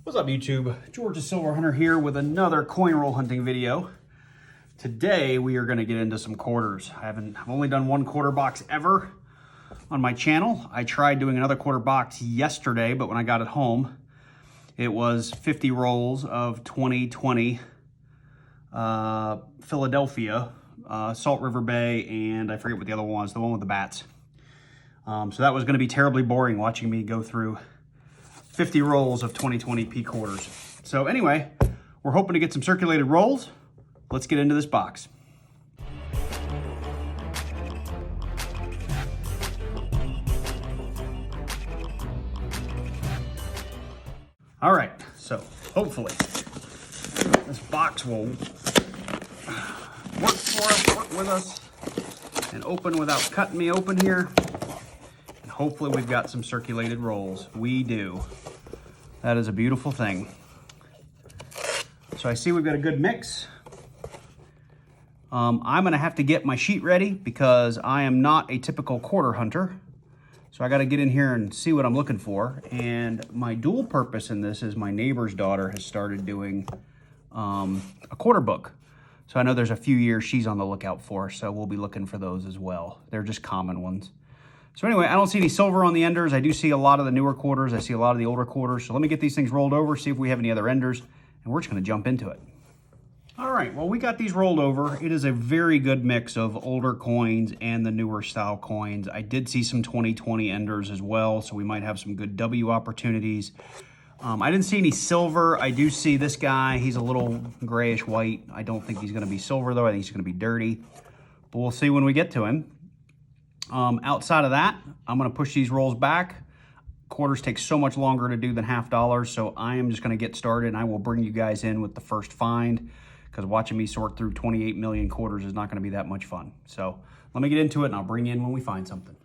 What's up, YouTube? George the Silver Hunter here with another coin roll hunting video. Today we are going to get into some quarters. I've only done one quarter box ever on my channel. I tried doing another quarter box yesterday, but when I got it home, it was 50 rolls of 2020 Philadelphia, Salt River Bay, and I forget what the other one was, the one with the bats. So that was going to be terribly boring watching me go through 50 rolls of 2020 P quarters. So anyway, we're hoping to get some circulated rolls. Let's get into this box. All right, so hopefully this box will work for us, work with us, and open without cutting me open here. And hopefully we've got some circulated rolls. We do. That is a beautiful thing. So I see we've got a good mix. I'm gonna have to get my sheet ready because I am not a typical quarter hunter. So I gotta get in here and see what I'm looking for. And my dual purpose in this is my neighbor's daughter has started doing a quarter book. So I know there's a few years she's on the lookout for, so we'll be looking for those as well. They're just common ones. So anyway, I don't see any silver on the enders. I do see a lot of the newer quarters. I see a lot of the older quarters. So let me get these things rolled over, see if we have any other enders, and we're just gonna jump into it. All right, well, we got these rolled over. It is a very good mix of older coins and the newer style coins. I did see some 2020 enders as well, so we might have some good W opportunities. I didn't see any silver. I do see this guy. He's a little grayish white. I don't think he's gonna be silver though. I think he's gonna be dirty, but we'll see when we get to him. Outside of that, I'm gonna push these rolls back. Quarters take so much longer to do than $half, so I am just gonna get started and I will bring you guys in with the first find because watching me sort through 28 million quarters is not gonna be that much fun. So let me get into it and I'll bring you in when we find something.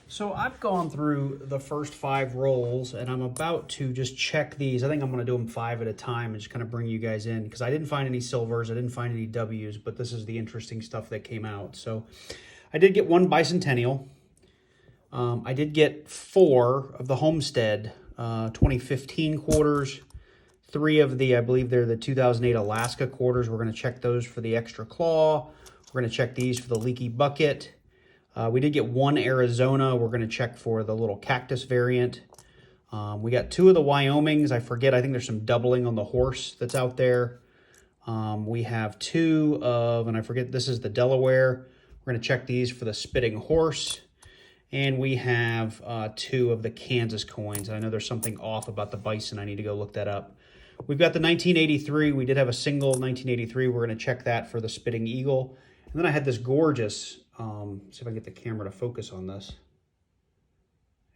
So I've gone through the first 5 rolls and I'm about to just check these. I think I'm gonna do them 5 at a time and just kind of bring you guys in because I didn't find any silvers, I didn't find any W's, but this is the interesting stuff that came out. So I did get 1 bicentennial. I did get 4 of the Homestead 2015 quarters, 3 of the, I believe they're the 2008 Alaska quarters. We're going to check those for the extra claw. We're going to check these for the leaky bucket. We did get 1 Arizona. We're going to check for the little cactus variant. We got 2 of the Wyomings. I forget, I think there's some doubling on the horse that's out there. We have 2 of, and I forget, this is the Delaware. We're going to check these for the spitting horse. And we have 2 of the Kansas coins. I know there's something off about the bison. I need to go look that up. We've got the 1983. We did have a single 1983. We're going to check that for the spitting eagle. And then I had this gorgeous, see if I can get the camera to focus on this.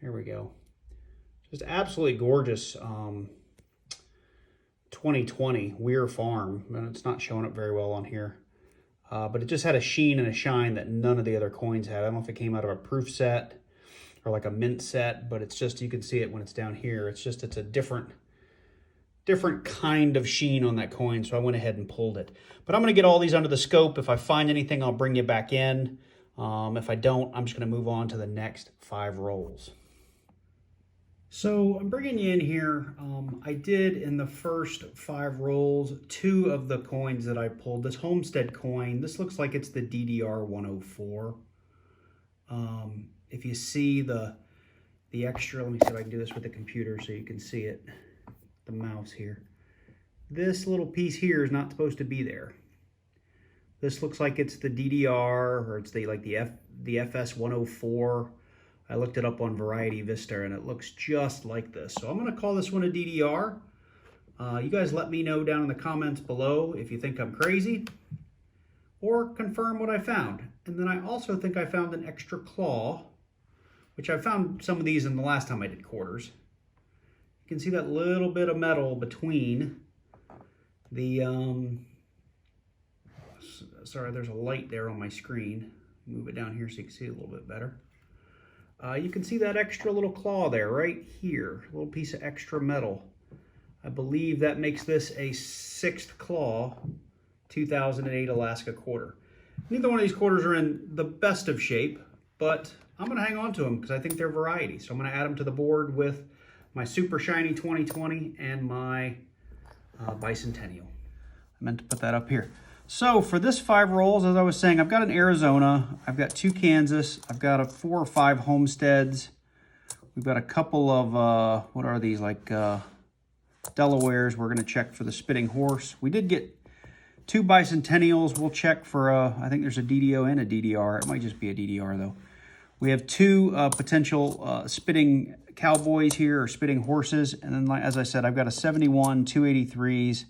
Here we go. Just absolutely gorgeous 2020 Weir Farm. And it's not showing up very well on here. But it just had a sheen and a shine that none of the other coins had. I don't know if it came out of a proof set or like a mint set, but it's just, you can see it when it's down here. It's just, it's a different kind of sheen on that coin. So I went ahead and pulled it. But I'm going to get all these under the scope. If I find anything, I'll bring you back in. If I don't, I'm just going to move on to the next 5 rolls. So I'm bringing you in here. I did in the first 5 rolls, 2 of the coins that I pulled. This Homestead coin, this looks like it's the DDR 104. If you see the extra, let me see if I can do this with the computer so you can see it, the mouse here. This little piece here is not supposed to be there. This looks like it's the DDR, or it's the FS 104. I looked it up on Variety Vista and it looks just like this. So I'm going to call this one a DDR. You guys let me know down in the comments below if you think I'm crazy or confirm what I found. And then I also think I found an extra claw, which I found some of these in the last time I did quarters. You can see that little bit of metal between the, sorry, there's a light there on my screen. Move it down here so you can see it a little bit better. You can see that extra little claw there, right here, a little piece of extra metal. I believe that makes this a 6th claw 2008 Alaska quarter. Neither one of these quarters are in the best of shape, but I'm going to hang on to them because I think they're variety. So I'm going to add them to the board with my Super Shiny 2020, and my Bicentennial. I meant to put that up here. So for this 5 rolls, as I was saying, I've got an Arizona, I've got 2 Kansas, I've got 4 or 5 Homesteads. We've got a couple of, what are these, like Delawares. We're going to check for the Spitting Horse. We did get 2 Bicentennials. We'll check for, I think there's a DDO and a DDR. It might just be a DDR, though. We have 2 potential Spitting Cowboys here, or Spitting Horses. And then, as I said, I've got a 71, 283s,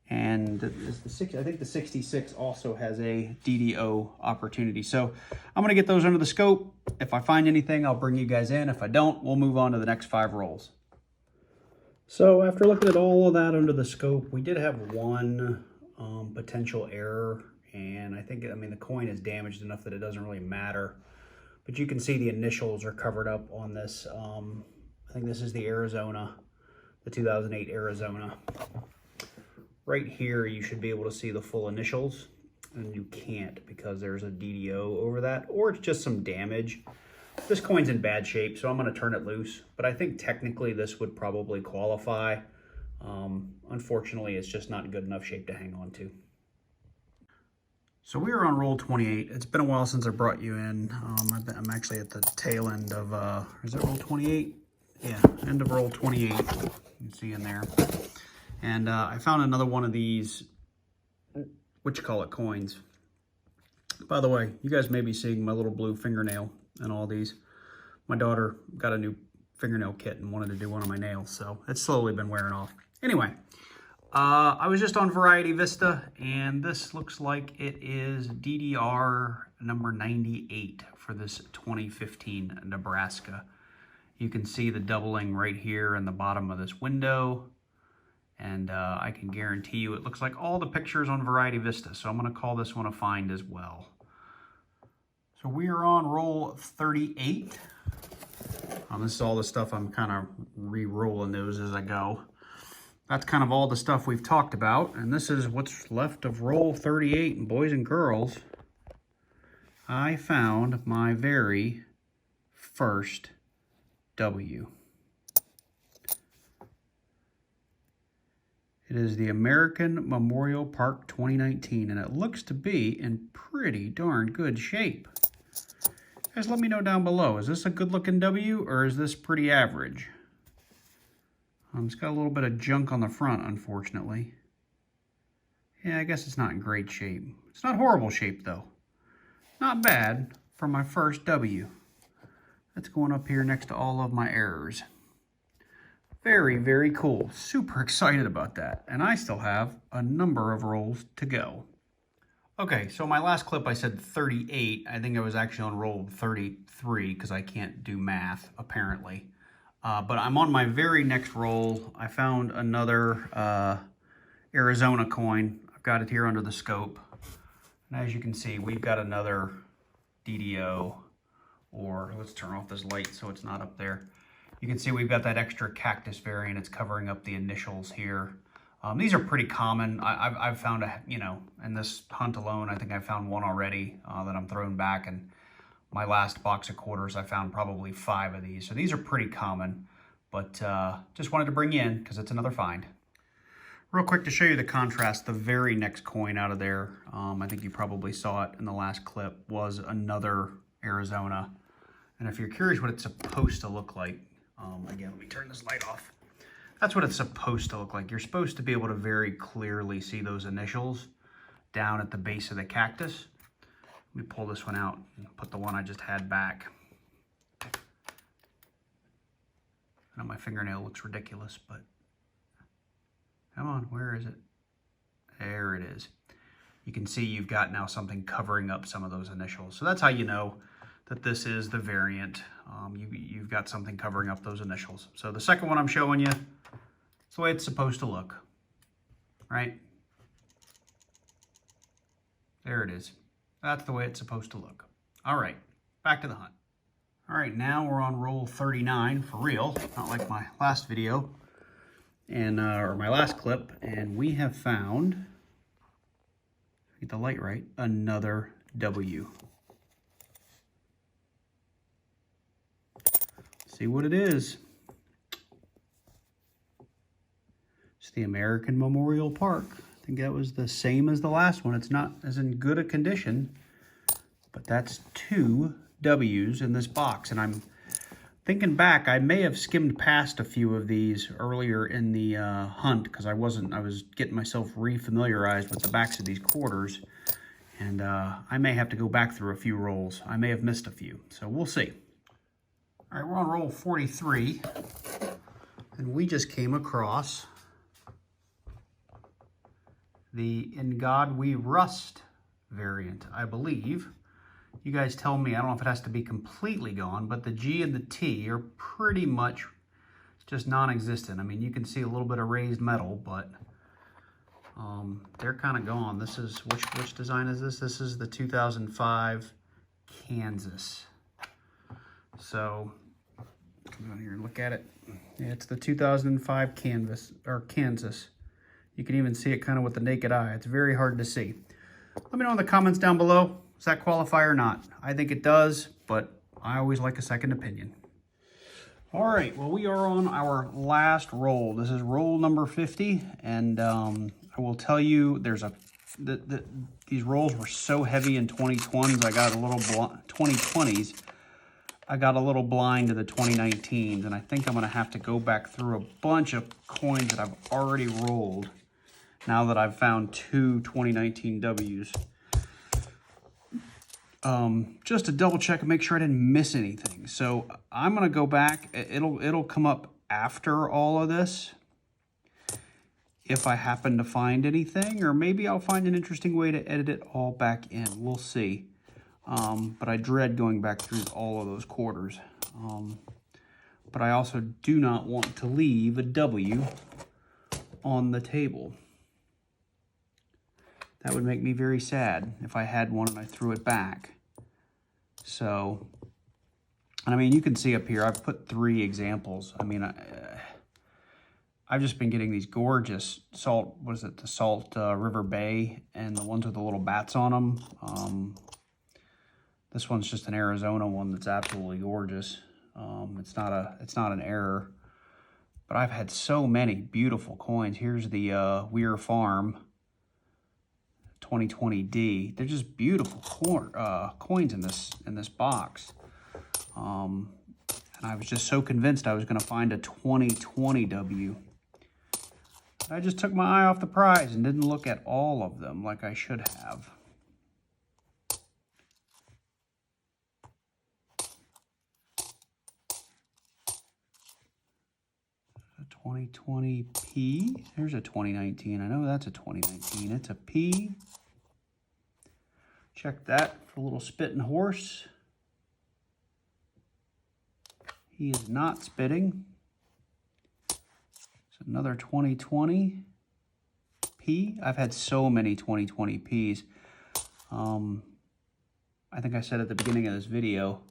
and I think the 66 also has a DDO opportunity. So I'm going to get those under the scope. If I find anything, I'll bring you guys in. If I don't, we'll move on to the next 5 rolls. So after looking at all of that under the scope, we did have one potential error. And I think, the coin is damaged enough that it doesn't really matter. But you can see the initials are covered up on this. I think this is the Arizona, the 2008 Arizona. Right here, you should be able to see the full initials, and you can't because there's a DDO over that, or it's just some damage. This coin's in bad shape, so I'm going to turn it loose, but I think technically this would probably qualify. Unfortunately, it's just not in good enough shape to hang on to. So we are on roll 28. It's been a while since I brought you in. I'm actually at the tail end of, is it roll 28? Yeah, end of roll 28. You can see in there. And I found another one of these, coins. By the way, you guys may be seeing my little blue fingernail in all these. My daughter got a new fingernail kit and wanted to do one of my nails, so it's slowly been wearing off. Anyway, I was just on Variety Vista, and this looks like it is DDR number 98 for this 2015 Nebraska. You can see the doubling right here in the bottom of this window. And I can guarantee you it looks like all the pictures on Variety Vista. So I'm going to call this one a find as well. So we are on roll 38. This is all the stuff I'm kind of re-rolling those as I go. That's kind of all the stuff we've talked about. And this is what's left of roll 38. And boys and girls, I found my very first W. It is the American Memorial Park 2019, and it looks to be in pretty darn good shape. Guys, let me know down below. Is this a good-looking W, or is this pretty average? It's got a little bit of junk on the front, unfortunately. Yeah, I guess it's not in great shape. It's not horrible shape, though. Not bad for my first W. That's going up here next to all of my errors. Very, very cool. Super excited about that. And I still have a number of rolls to go. Okay, so my last clip I said 38. I think I was actually on roll 33 because I can't do math, apparently. But I'm on my very next roll. I found another Arizona coin. I've got it here under the scope. And as you can see, we've got another DDO, or let's turn off this light so it's not up there. You can see we've got that extra cactus variant. It's covering up the initials here. These are pretty common. I've found, in this hunt alone, I think I found one already that I'm throwing back. And my last box of quarters, I found probably 5 of these. So these are pretty common, but just wanted to bring you in because it's another find. Real quick to show you the contrast, the very next coin out of there, I think you probably saw it in the last clip, was another Arizona. And if you're curious what it's supposed to look like, again, let me turn this light off. That's what it's supposed to look like. You're supposed to be able to very clearly see those initials down at the base of the cactus. Let me pull this one out and put the one I just had back. I know my fingernail looks ridiculous, but come on, where is it? There it is. You can see you've got now something covering up some of those initials. So that's how you know that this is the variant. You've got something covering up those initials. So the second one I'm showing you, it's the way it's supposed to look, right? There it is. That's the way it's supposed to look. All right, back to the hunt. All right, now we're on roll 39 for real, not like my last video, and or my last clip, and we have found, get the light right, another W. See what it is. It's the American Memorial Park. I think that was the same as the last one. It's not as in good a condition, but that's 2 W's in this box. And I'm thinking back, I may have skimmed past a few of these earlier in the hunt because I was getting myself re-familiarized with the backs of these quarters. And I may have to go back through a few rolls. I may have missed a few, so we'll see. All right, we're on roll 43, and we just came across the In God We Rust variant, I believe. You guys tell me, I don't know if it has to be completely gone, but the G and the T are pretty much just non-existent. I mean, you can see a little bit of raised metal, but they're kind of gone. This is, which design is this? This is the 2005 Kansas. So, come down here and look at it. Yeah, it's the 2005 Kansas. You can even see it kind of with the naked eye. It's very hard to see. Let me know in the comments down below. Does that qualify or not? I think it does, but I always like a second opinion. All right, well, we are on our last roll. This is roll number 50, and I will tell you, these rolls were so heavy in 2020s. I got a little 2020s. I got a little blind to the 2019s, and I think I'm going to have to go back through a bunch of coins that I've already rolled now that I've found 2 2019 W's. Just to double check and make sure I didn't miss anything. So I'm going to go back. It'll come up after all of this if I happen to find anything, or maybe I'll find an interesting way to edit it all back in. We'll see. But I dread going back through all of those quarters. But I also do not want to leave a W on the table. That would make me very sad if I had one and I threw it back. So, and I mean, you can see up here, I've put 3 examples. I mean, I've just been getting these gorgeous salt, what is it, the Salt River Bay, and the ones with the little bats on them. This one's just an Arizona one that's absolutely gorgeous. It's not an error. But I've had so many beautiful coins. Here's the Weir Farm 2020D. They're just beautiful coins in this box. And I was just so convinced I was going to find a 2020 W. I just took my eye off the prize and didn't look at all of them like I should have. A 2020P. There's a 2019. I know that's a 2019. It's a P. Check that for a little spitting horse. He is not spitting. It's another 2020 P. I've had so many 2020 Ps. I think I said at the beginning of this video,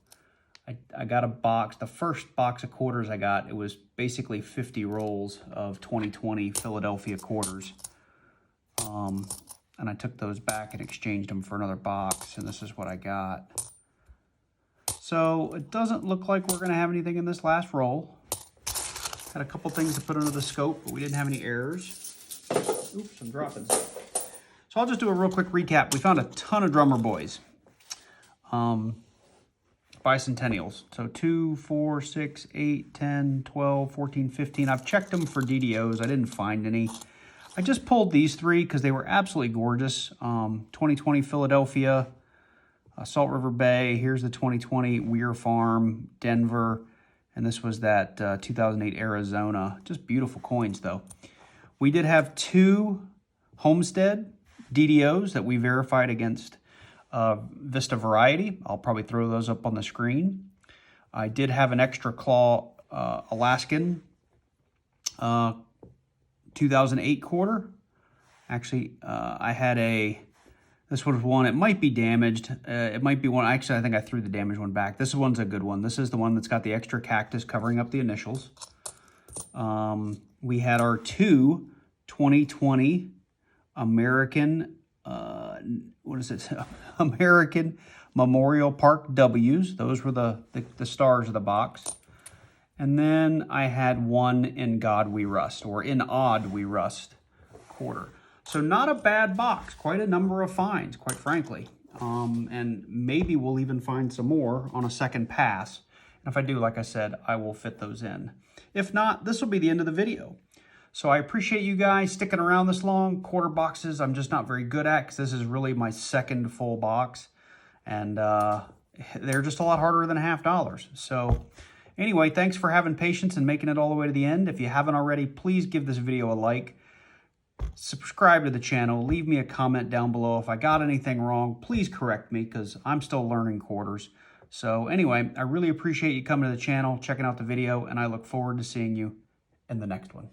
I got a box. The first box of quarters I got, it was basically 50 rolls of 2020 Philadelphia quarters. And I took those back and exchanged them for another box, and this is what I got. So it doesn't look like we're going to have anything in this last roll. Had a couple things to put under the scope, but we didn't have any errors. Oops, I'm dropping stuff. So I'll just do a real quick recap. We found a ton of drummer boys. Bicentennials. So 2, 4, 6, 8, 10, 12, 14, 15. I've checked them for DDOs. I didn't find any. I just pulled these 3 because they were absolutely gorgeous. 2020 Philadelphia, Salt River Bay. Here's the 2020 Weir Farm, Denver. And this was that 2008 Arizona. Just beautiful coins, though. We did have 2 Homestead DDOs that we verified against Vista Variety. I'll probably throw those up on the screen. I did have an extra claw Alaskan 2008 quarter. Actually, I had this was one, it might be damaged. It might be one, actually, I think I threw the damaged one back. This one's a good one. This is the one that's got the extra cactus covering up the initials. We had our 2 2020 American, what is it? American Memorial Park W's. Those were the stars of the box. And then I had one in God We Rust, or in Odd We Rust quarter. So not a bad box, quite a number of finds, quite frankly. And maybe we'll even find some more on a second pass. And if I do, like I said, I will fit those in. If not, this will be the end of the video. So I appreciate you guys sticking around this long. Quarter boxes I'm just not very good at because this is really my second full box. And they're just a lot harder than $50. So anyway, thanks for having patience and making it all the way to the end. If you haven't already, please give this video a like. Subscribe to the channel. Leave me a comment down below. If I got anything wrong, please correct me because I'm still learning quarters. So anyway, I really appreciate you coming to the channel, checking out the video, and I look forward to seeing you in the next one.